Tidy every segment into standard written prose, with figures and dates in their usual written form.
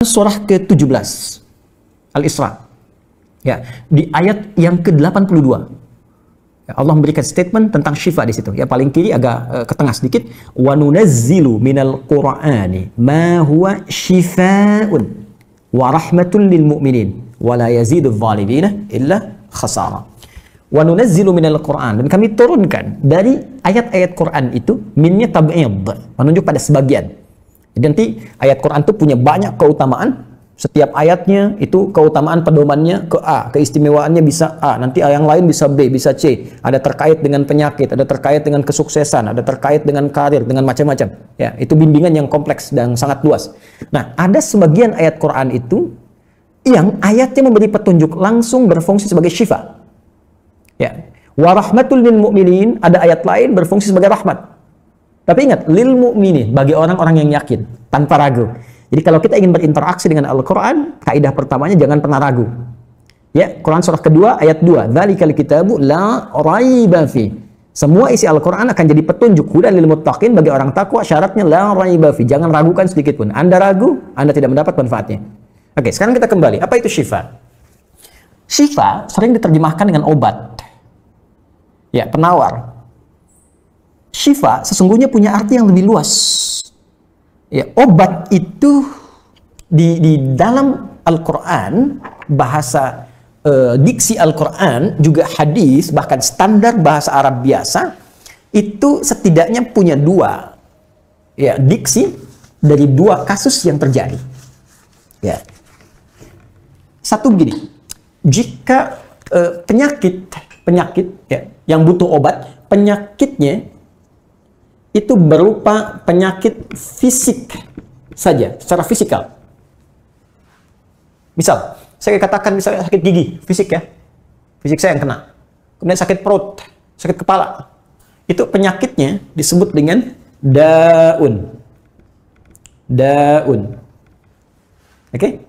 Surah ke-17 Al-Isra, ya, di ayat yang ke-82, ya, Allah memberikan statement tentang syifa di situ. Ya, paling kiri agak ke tengah sedikit, wa nunazzilu minal qur'ani ma huwa syifaa'un wa rahmatun lil mu'minin wa la yazidu adh-dhalimina illa khasara. Wa nunazzilu minal qur'an, dan kami turunkan dari ayat-ayat Quran itu, minnya tab'id, menunjuk pada sebagian. Jadi nanti ayat Quran itu punya banyak keutamaan. Setiap ayatnya itu keutamaan pedomannya ke A, keistimewaannya bisa A, nanti yang lain bisa B, bisa C. Ada terkait dengan penyakit, ada terkait dengan kesuksesan, ada terkait dengan karir, dengan macam-macam. Ya, itu bimbingan yang kompleks dan sangat luas. Nah, ada sebagian ayat Quran itu yang ayatnya memberi petunjuk, langsung berfungsi sebagai syifa. Ya, wa rahmatul lil mu'minin, ada ayat lain berfungsi sebagai rahmat. Tapi ingat, lil mu'minin, bagi orang-orang yang yakin, tanpa ragu. Jadi kalau kita ingin berinteraksi dengan Al-Quran, kaidah pertamanya jangan pernah ragu. Ya, Quran surah kedua ayat 2, dzalikal kitabu la raiba fi. Semua isi Al-Quran akan jadi petunjuk, hudan lil muttaqin, bagi orang takwa, syaratnya la raiba fi. Jangan ragukan sedikit pun. Anda ragu, Anda tidak mendapat manfaatnya. Oke, sekarang kita kembali. Apa itu syifa? Syifa sering diterjemahkan dengan obat. Ya, penawar. Syifa sesungguhnya punya arti yang lebih luas. Ya, obat itu di dalam Al-Quran, bahasa diksi Al-Quran, juga hadis, bahkan standar bahasa Arab biasa, itu setidaknya punya dua, ya, diksi dari dua kasus yang terjadi. Ya. Satu begini, jika penyakit ya, yang butuh obat, penyakitnya itu berupa penyakit fisik saja, secara fisikal. Misal, saya katakan misalnya sakit gigi, fisik ya, fisik saya yang kena. Kemudian sakit perut, sakit kepala. Itu penyakitnya disebut dengan daun. Daun. Oke?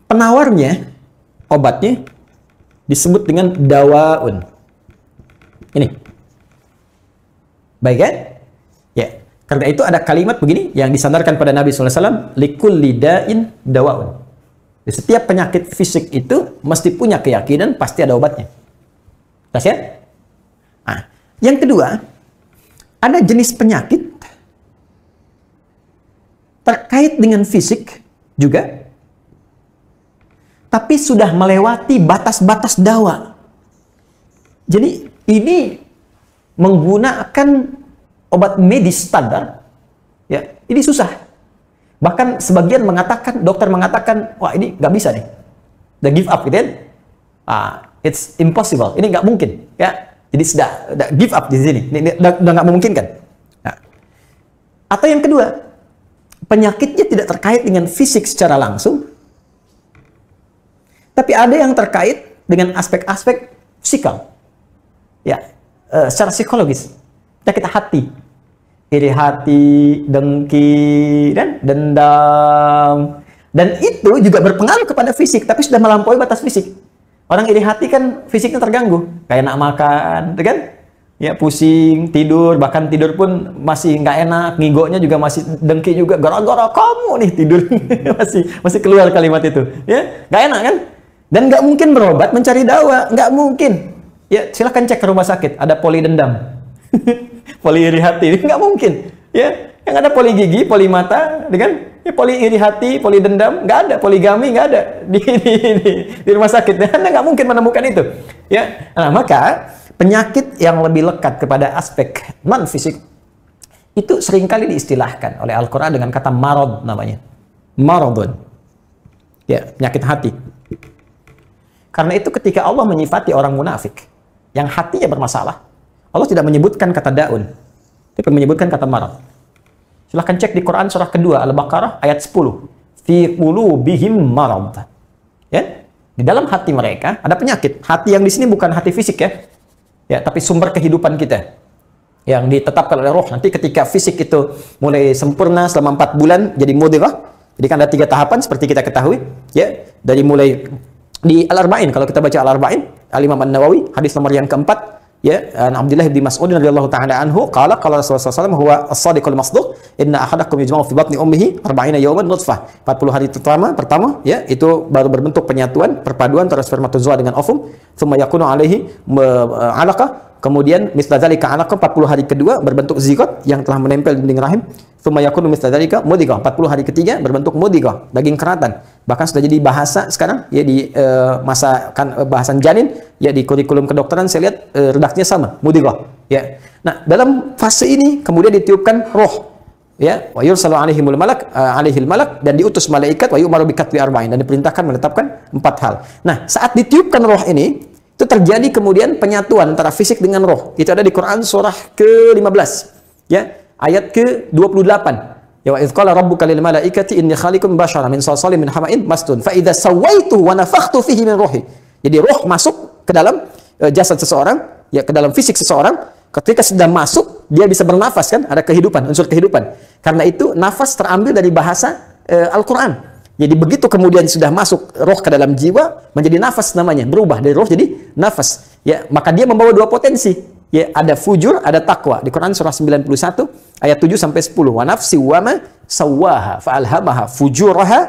Penawarnya, obatnya disebut dengan dawaun. Ini. Baik kan? Ya. Karena itu ada kalimat begini yang disandarkan pada Nabi SAW, likulli da'in dawaun. Di setiap penyakit fisik itu mesti punya keyakinan pasti ada obatnya. Jelas ya? Nah, yang kedua, ada jenis penyakit terkait dengan fisik juga, tapi sudah melewati batas-batas dawa. Jadi ini menggunakan obat medis standar, ya, ini susah. Bahkan sebagian mengatakan, dokter mengatakan, wah ini nggak bisa nih, udah give up gitu kan? It's impossible, ini nggak mungkin, ya. Jadi sudah give up di sini, ini udah nggak memungkinkan. Nah. Atau yang kedua, penyakitnya tidak terkait dengan fisik secara langsung, tapi ada yang terkait dengan aspek-aspek psikal, ya. Secara psikologis, penyakit hati, iri hati, dengki, dan dendam, dan itu juga berpengaruh kepada fisik, tapi sudah melampaui batas fisik. Orang iri hati kan fisiknya terganggu, kayak enak makan, kan? Ya, pusing, tidur, bahkan tidur pun masih nggak enak, ngigonya juga masih dengki juga, gara-gara kamu nih tidur, masih keluar kalimat itu, ya, nggak enak kan? Dan nggak mungkin berobat mencari dawa, nggak mungkin. Ya, silahkan cek ke rumah sakit, ada poli dendam, poli iri hati, nggak mungkin. Ya, yang ada poli gigi, poli mata, dengan ya, poli iri hati, poli dendam, nggak ada, poligami nggak ada di rumah sakit. Anda nggak mungkin menemukan itu. Ya, nah, maka penyakit yang lebih lekat kepada aspek non fisik itu seringkali diistilahkan oleh Al-Quran dengan kata marad namanya, maradun. Ya, penyakit hati. Karena itu ketika Allah menyifati orang munafik yang hatinya bermasalah, Allah tidak menyebutkan kata daun, tapi menyebutkan kata marad. Silahkan cek di Quran surah kedua Al-Baqarah ayat 10. Fi qulubihim marad. Ya, di dalam hati mereka ada penyakit. Hati yang di sini bukan hati fisik ya. Ya, tapi sumber kehidupan kita yang ditetapkan oleh roh. Nanti ketika fisik itu mulai sempurna selama 4 bulan jadi mudghah. Jadi kan ada 3 tahapan seperti kita ketahui, ya. Dari mulai di Al-Arba'in, kalau kita baca Al-Arba'in, Al-Imam An-Nawawi, hadis nomor yang keempat, ya, an Abdullah bin Mas'ud radhiyallahu taala anhu qala qala Rasulullah SAW huwa as-sadiqul masduq inna ahadakum yujma'u fi batni ummihi 40 yawman nutfah. 40 hari pertama ya itu baru berbentuk penyatuan perpaduan antara spermatozoa dengan ovum, thumma yakunu alaihi 'alaqah, kemudian misla dzalika 'alaqah 40 hari kedua berbentuk zigot yang telah menempel di dinding rahim, thumma yakunu misla dzalika mudghah, 40 hari ketiga berbentuk mudghah, daging keratan. Bahkan sudah jadi bahasa sekarang ya di masa kan bahasan janin ya di kurikulum kedokteran saya lihat redaknya sama, mudghah ya. Nah, dalam fase ini kemudian ditiupkan roh ya, wa yursalu alaihimul malak alaihil malak, dan diutus malaikat, wa yu'maru bi katbi arba'in, dan diperintahkan menetapkan 4 hal. Nah, saat ditiupkan roh ini itu terjadi kemudian penyatuan antara fisik dengan roh. Itu ada di Quran surah ke-15 ya, ayat ke-28. Ya, wa idz qala rabbuka lil malaikati inni khaliqun basyaran min salsalin min hama'in masnun fa idza sawaituhu wa nafakhtu fihi min ruhi. Jadi roh masuk ke dalam jasad seseorang, ya ke dalam fisik seseorang. Ketika sudah masuk, dia bisa bernafas kan, ada kehidupan, unsur kehidupan. Karena itu nafas terambil dari bahasa Al-Qur'an. Jadi begitu kemudian sudah masuk roh ke dalam jiwa, menjadi nafas namanya, berubah dari roh jadi nafas. Ya, maka dia membawa 2 potensi. Ya, ada fujur, ada takwa. Di Quran surah 91 ayat 7 sampai 10. Wa nafsi wa ma sawwaha fa alhamaha fujuraha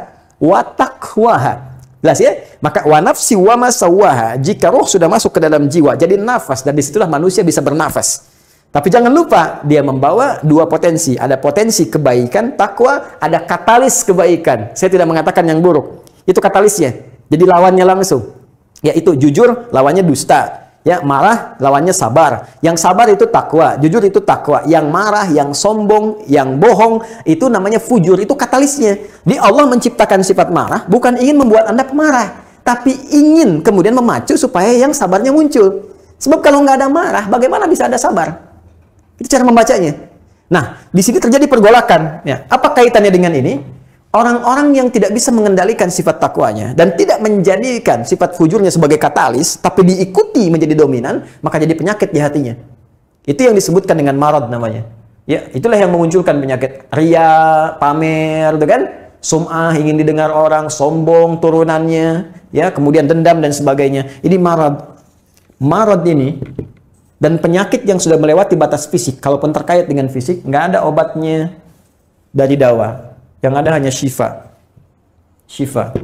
wa taqwaha. Jelas ya? Maka wa nafsi wa ma sawwaha, jika roh sudah masuk ke dalam jiwa jadi nafas, dan disitulah manusia bisa bernafas. Tapi jangan lupa dia membawa 2 potensi. Ada potensi kebaikan, takwa, ada katalis kebaikan. Saya tidak mengatakan yang buruk. Itu katalisnya. Jadi lawannya langsung. Yaitu jujur, lawannya dusta. Ya, marah lawannya sabar. Yang sabar itu takwa, jujur itu takwa. Yang marah, yang sombong, yang bohong itu namanya fujur, itu katalisnya. Di Allah menciptakan sifat marah bukan ingin membuat Anda pemarah, tapi ingin kemudian memacu supaya yang sabarnya muncul. Sebab kalau nggak ada marah, bagaimana bisa ada sabar? Itu cara membacanya. Nah, di sini terjadi pergolakan. Ya, apa kaitannya dengan ini? Orang-orang yang tidak bisa mengendalikan sifat takwanya dan tidak menjadikan sifat fujurnya sebagai katalis, tapi diikuti menjadi dominan, maka jadi penyakit di hatinya. Itu yang disebutkan dengan marad namanya. Ya, itulah yang memunculkan penyakit riya, pamer, gitu kan? Sum'ah, ingin didengar orang, sombong turunannya, ya, kemudian dendam dan sebagainya. Ini marad. Marad ini dan penyakit yang sudah melewati batas fisik, kalaupun terkait dengan fisik, nggak ada obatnya dari dawa. Yang ada hanya syifa. Syifa.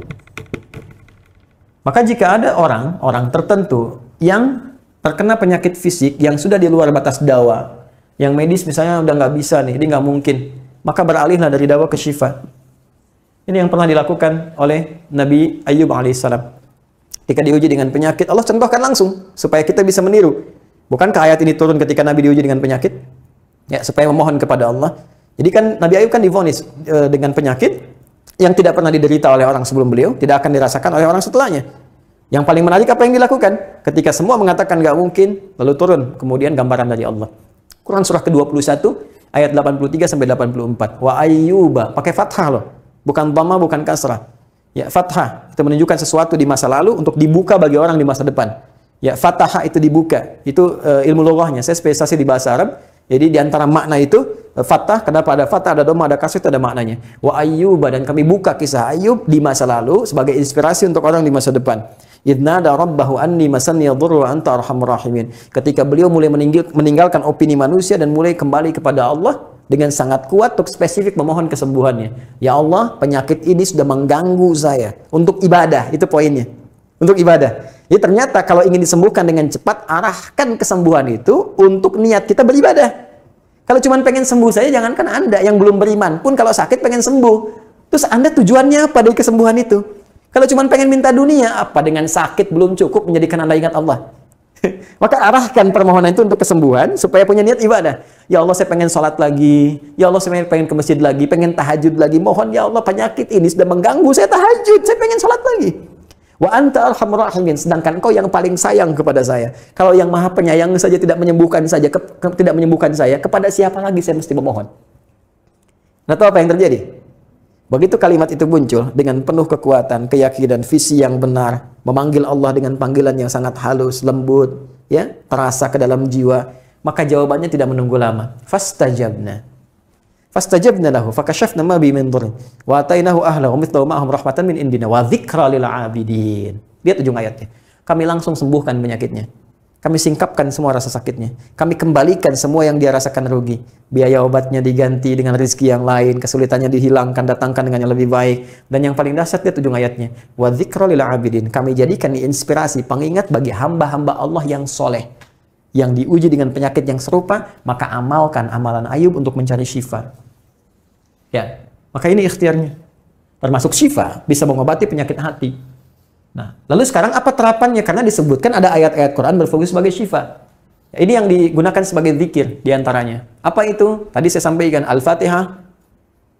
Maka jika ada orang tertentu yang terkena penyakit fisik yang sudah di luar batas dawa, yang medis misalnya udah nggak bisa nih, ini nggak mungkin, maka beralihlah dari dawa ke syifa. Ini yang pernah dilakukan oleh Nabi Ayyub alaihissalam. Ketika diuji dengan penyakit, Allah contohkan langsung supaya kita bisa meniru. Bukankah ayat ini turun ketika Nabi diuji dengan penyakit? Ya, supaya memohon kepada Allah. Jadi kan Nabi Ayub kan divonis dengan penyakit yang tidak pernah diderita oleh orang sebelum beliau, tidak akan dirasakan oleh orang setelahnya. Yang paling menarik apa yang dilakukan? Ketika semua mengatakan nggak mungkin, lalu turun kemudian gambaran dari Allah. Quran surah ke-21 ayat 83 sampai 84. Wa ayyuba, pakai fathah loh. Bukan dhamma, bukan kasrah. Ya, fathah itu menunjukkan sesuatu di masa lalu untuk dibuka bagi orang di masa depan. Ya, fathah itu dibuka. Itu ilmu lughahnya. Saya spesialisasi di bahasa Arab. Jadi di antara makna itu fathah, kenapa ada fathah, ada dhamma, ada kasrah, itu ada maknanya. Wa ayyuba, dan kami buka kisah Ayub di masa lalu sebagai inspirasi untuk orang di masa depan. Idnada rabbahu anni masanni yadhurru wa anta arhamur rahimin. Ketika beliau mulai meninggalkan opini manusia dan mulai kembali kepada Allah dengan sangat kuat untuk spesifik memohon kesembuhannya. Ya Allah, penyakit ini sudah mengganggu saya. Untuk ibadah, itu poinnya. Untuk ibadah. Jadi ternyata kalau ingin disembuhkan dengan cepat, arahkan kesembuhan itu untuk niat kita beribadah. Kalau cuma pengen sembuh saja, jangankan Anda yang belum beriman pun kalau sakit pengen sembuh. Terus Anda tujuannya apa dari kesembuhan itu? Kalau cuma pengen minta dunia, apa dengan sakit belum cukup menjadikan Anda ingat Allah? Maka arahkan permohonan itu untuk kesembuhan supaya punya niat ibadah. Ya Allah, saya pengen sholat lagi. Ya Allah, saya pengen ke masjid lagi, pengen tahajud lagi. Mohon ya Allah, penyakit ini sudah mengganggu saya tahajud, saya pengen sholat lagi. Wa anta arhamur rahimin, sedangkan Engkau yang paling sayang kepada saya. Kalau yang Maha Penyayang saja tidak menyembuhkan saya, kepada siapa lagi saya mesti memohon? Nah, tahu apa yang terjadi? Begitu kalimat itu muncul dengan penuh kekuatan, keyakinan, visi yang benar, memanggil Allah dengan panggilan yang sangat halus, lembut, ya, terasa ke dalam jiwa, maka jawabannya tidak menunggu lama. Fastajabna lahu fakashafna ma bi min dhurrin wa atainahu ahlahu mithlahu ma'ahum rahmatan min indina wa dzikra lil 'abidin. Lihat ujung ayatnya. Kami langsung sembuhkan penyakitnya. Kami singkapkan semua rasa sakitnya. Kami kembalikan semua yang dia rasakan rugi. Biaya obatnya diganti dengan rezeki yang lain, kesulitannya dihilangkan, datangkan dengan yang lebih baik. Dan yang paling dahsyat, lihat ujung ayatnya. Wa dzikra lil abidin. Kami jadikan inspirasi, pengingat bagi hamba-hamba Allah yang soleh. Yang diuji dengan penyakit yang serupa, maka amalkan amalan Ayub untuk mencari syifa. Ya, maka ini ikhtiarnya. Termasuk syifa, bisa mengobati penyakit hati. Nah, lalu sekarang apa terapannya? Karena disebutkan ada ayat-ayat Quran berfungsi sebagai syifa. Ya, ini yang digunakan sebagai zikir diantaranya. Apa itu? Tadi saya sampaikan Al-Fatihah.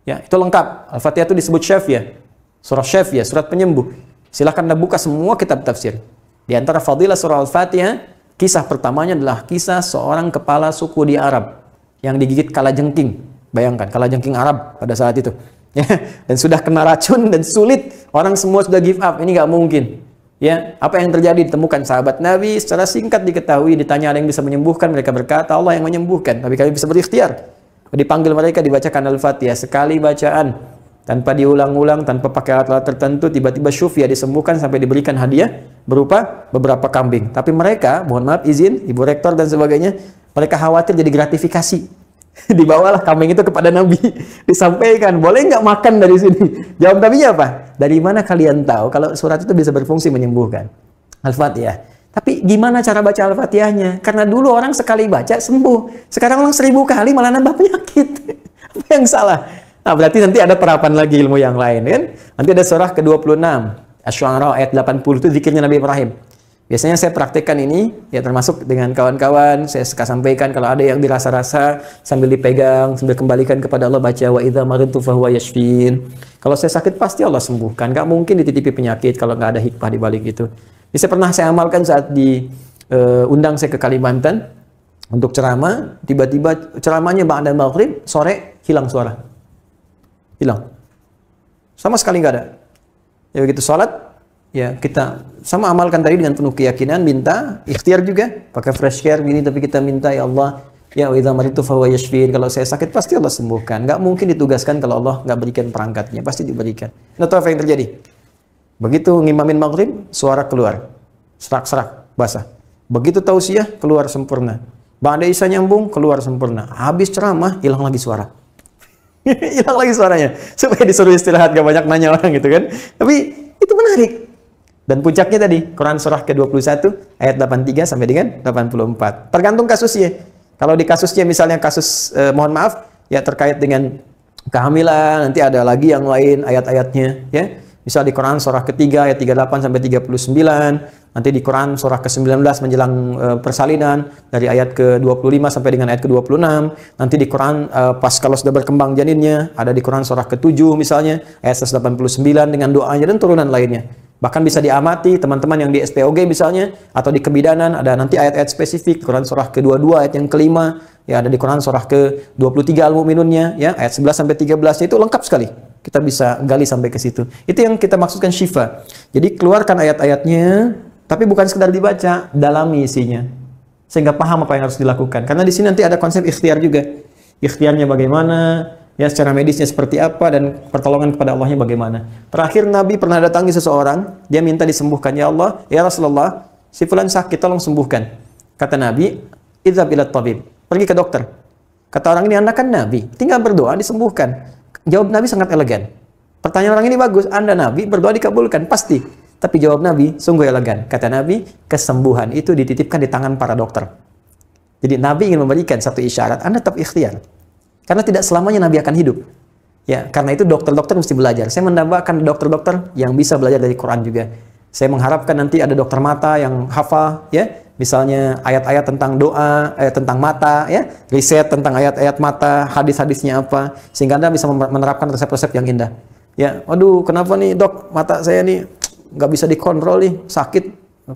Ya, itu lengkap. Al-Fatihah itu disebut syafiyah. Surah syafiyah, surat penyembuh. Silahkan Anda buka semua kitab tafsir. Di antara fadilah surah Al-Fatihah, kisah pertamanya adalah kisah seorang kepala suku di Arab yang digigit kalajengking. Bayangkan, kalajengking Arab pada saat itu. Ya, dan sudah kena racun dan sulit, orang semua sudah give up, ini nggak mungkin. Ya, apa yang terjadi? Ditemukan sahabat Nabi, secara singkat diketahui, ditanya ada yang bisa menyembuhkan, mereka berkata Allah yang menyembuhkan, tapi kami bisa berikhtiar. Dipanggil mereka, dibacakan Al-Fatihah sekali bacaan, tanpa diulang-ulang, tanpa pakai alat-alat tertentu, tiba-tiba syufia disembuhkan sampai diberikan hadiah berupa beberapa kambing. Tapi mereka, mohon maaf izin, Ibu Rektor dan sebagainya, mereka khawatir jadi gratifikasi. Dibawalah kambing itu kepada Nabi, disampaikan, boleh nggak makan dari sini? Jawab Nabinya apa? Dari mana kalian tahu kalau surat itu bisa berfungsi menyembuhkan? Al-Fatihah. Tapi gimana cara baca Al-Fatihahnya? Karena dulu orang sekali baca sembuh, sekarang orang 1000 kali malah nambah penyakit. Apa yang salah? Nah, berarti nanti ada terapan lagi ilmu yang lain, kan? Nanti ada surah ke-26, Asy-Syu'ara ayat 80 itu zikirnya Nabi Ibrahim. Biasanya saya praktekkan ini, ya termasuk dengan kawan-kawan, saya suka sampaikan kalau ada yang dirasa-rasa sambil dipegang, sambil kembalikan kepada Allah, baca wa idza maridtu fahuwa yashfin. Kalau saya sakit pasti Allah sembuhkan, nggak mungkin dititipi penyakit kalau nggak ada hikmah di balik itu. Ini pernah saya amalkan saat diundang saya ke Kalimantan untuk ceramah, tiba-tiba ceramahnya ba'da maghrib, sore hilang suara. Hilang. Sama sekali nggak ada. Ya begitu sholat, ya kita sama amalkan tadi dengan penuh keyakinan, minta ikhtiar juga pakai fresh care gini, tapi kita minta ya Allah, ya wa idza maridtu fahuwa yashfin, kalau saya sakit pasti Allah sembuhkan. Nggak mungkin ditugaskan kalau Allah nggak berikan perangkatnya, pasti diberikan. Nah, tahu apa yang terjadi? Begitu ngimamin maghrib, suara keluar serak-serak basah. Begitu tausiah, keluar sempurna. Ba'da isya nyambung, keluar sempurna. Habis ceramah, hilang lagi suara. Hilang lagi suaranya, supaya disuruh istirahat, gak banyak nanya orang gitu kan. Tapi itu menarik. Dan puncaknya tadi, Quran surah ke-21 ayat 83 sampai dengan 84. Tergantung kasusnya. Kalau di kasusnya misalnya kasus, mohon maaf, ya terkait dengan kehamilan, nanti ada lagi yang lain ayat-ayatnya. Ya. Misal di Quran surah ke-3 ayat 38 sampai 39. Nanti di Quran surah ke-19 menjelang persalinan, dari ayat ke-25 sampai dengan ayat ke-26. Nanti di Quran pas kalau sudah berkembang janinnya, ada di Quran surah ke-7 misalnya, ayat 189 dengan doanya dan turunan lainnya. Bahkan bisa diamati teman-teman yang di SPOG misalnya, atau di kebidanan, ada nanti ayat-ayat spesifik, Quran surah ke-22 ayat yang kelima, ya ada di Quran surah ke-23 Al-Mu'minunnya, ya ayat 11 sampai 13 itu lengkap sekali. Kita bisa gali sampai ke situ. Itu yang kita maksudkan syifa. Jadi keluarkan ayat-ayatnya, tapi bukan sekedar dibaca, dalami isinya. Sehingga paham apa yang harus dilakukan. Karena di sini nanti ada konsep ikhtiar juga. Ikhtiarnya bagaimana, ya secara medisnya seperti apa, dan pertolongan kepada Allahnya bagaimana. Terakhir Nabi pernah datangi seseorang, dia minta disembuhkan. Ya Allah, ya Rasulullah, si fulan sakit, tolong sembuhkan. Kata Nabi, idzhab ila tabib. Pergi ke dokter. Kata orang ini, Anda kan Nabi, tinggal berdoa disembuhkan. Jawab Nabi sangat elegan. Pertanyaan orang ini bagus, Anda Nabi, berdoa dikabulkan, pasti. Tapi jawab Nabi sungguh elegan. Kata Nabi, kesembuhan itu dititipkan di tangan para dokter. Jadi Nabi ingin memberikan satu isyarat, Anda tetap ikhtiar. Karena tidak selamanya Nabi akan hidup. Ya, karena itu dokter-dokter mesti belajar. Saya menambahkan dokter-dokter yang bisa belajar dari Quran juga. Saya mengharapkan nanti ada dokter mata yang hafal, ya. Misalnya ayat-ayat tentang doa, tentang mata, ya, riset tentang ayat-ayat mata, hadis-hadisnya apa, sehingga Anda bisa menerapkan resep-resep yang indah. Ya, aduh, kenapa nih dok, mata saya nih nggak bisa dikontrol nih, sakit.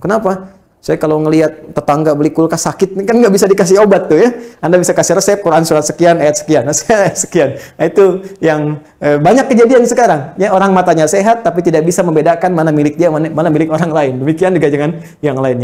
Kenapa? Saya kalau ngelihat tetangga beli kulkas sakit, kan nggak bisa dikasih obat tuh ya. Anda bisa kasih resep Quran surat sekian, ayat sekian, ayat sekian. Nah, itu yang banyak kejadian sekarang. Ya, orang matanya sehat tapi tidak bisa membedakan mana milik dia, mana milik orang lain. Demikian juga dengan yang lainnya.